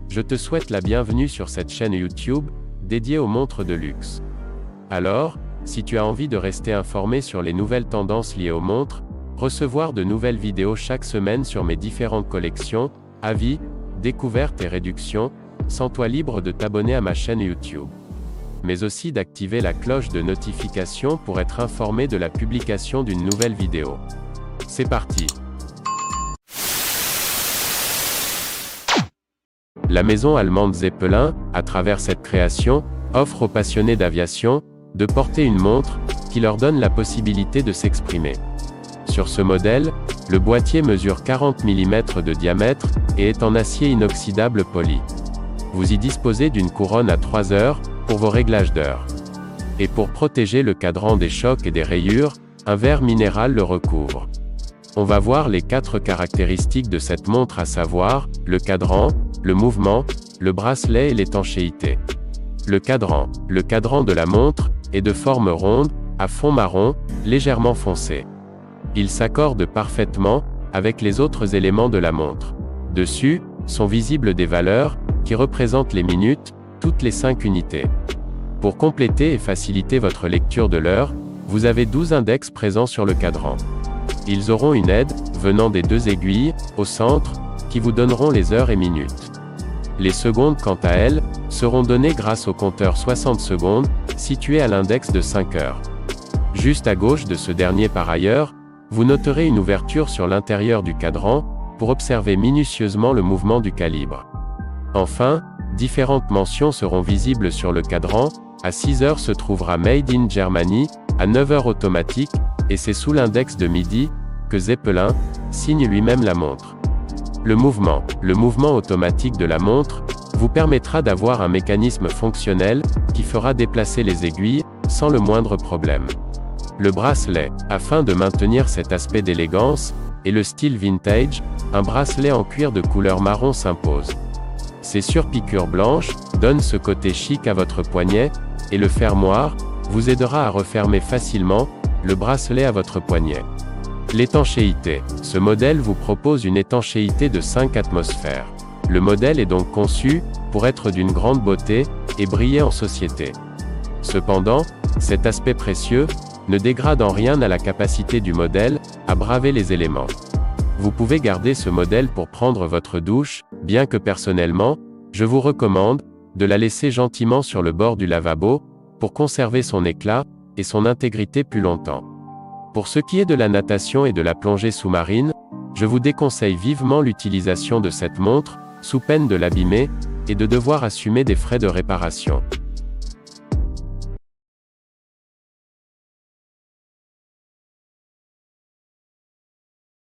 Je te souhaite la bienvenue sur cette chaîne YouTube, dédiée aux montres de luxe. Alors, si tu as envie de rester informé sur les nouvelles tendances liées aux montres, recevoir de nouvelles vidéos chaque semaine sur mes différentes collections, avis, découvertes et réductions, sens-toi libre de t'abonner à ma chaîne YouTube. Mais aussi d'activer la cloche de notification pour être informé de la publication d'une nouvelle vidéo. C'est parti! La maison allemande Zeppelin, à travers cette création, offre aux passionnés d'aviation, de porter une montre, qui leur donne la possibilité de s'exprimer. Sur ce modèle, le boîtier mesure 40 mm de diamètre, et est en acier inoxydable poli. Vous y disposez d'une couronne à 3 heures, pour vos réglages d'heure. Et pour protéger le cadran des chocs et des rayures, un verre minéral le recouvre. On va voir les 4 caractéristiques de cette montre, à savoir, le cadran, le mouvement, le bracelet et l'étanchéité. Le cadran de la montre, est de forme ronde, à fond marron, légèrement foncé. Il s'accorde parfaitement, avec les autres éléments de la montre. Dessus, sont visibles des valeurs, qui représentent les minutes, toutes les 5 unités. Pour compléter et faciliter votre lecture de l'heure, vous avez 12 index présents sur le cadran. Ils auront une aide, venant des 2 aiguilles, au centre, qui vous donneront les heures et minutes. Les secondes, quant à elles, seront données grâce au compteur 60 secondes, situé à l'index de 5 heures. Juste à gauche de ce dernier par ailleurs, vous noterez une ouverture sur l'intérieur du cadran, pour observer minutieusement le mouvement du calibre. Enfin, différentes mentions seront visibles sur le cadran. À 6 heures se trouvera Made in Germany, à 9 heures automatique, et c'est sous l'index de midi, que Zeppelin signe lui-même la montre. Le mouvement automatique de la montre, vous permettra d'avoir un mécanisme fonctionnel, qui fera déplacer les aiguilles, sans le moindre problème. Le bracelet, afin de maintenir cet aspect d'élégance, et le style vintage, un bracelet en cuir de couleur marron s'impose. Ces surpiqûres blanches, donnent ce côté chic à votre poignet, et le fermoir, vous aidera à refermer facilement, le bracelet à votre poignet. L'étanchéité. Ce modèle vous propose une étanchéité de 5 atmosphères. Le modèle est donc conçu, pour être d'une grande beauté, et briller en société. Cependant, cet aspect précieux, ne dégrade en rien à la capacité du modèle, à braver les éléments. Vous pouvez garder ce modèle pour prendre votre douche, bien que personnellement, je vous recommande, de la laisser gentiment sur le bord du lavabo, pour conserver son éclat, et son intégrité plus longtemps. Pour ce qui est de la natation et de la plongée sous-marine, je vous déconseille vivement l'utilisation de cette montre, sous peine de l'abîmer, et de devoir assumer des frais de réparation.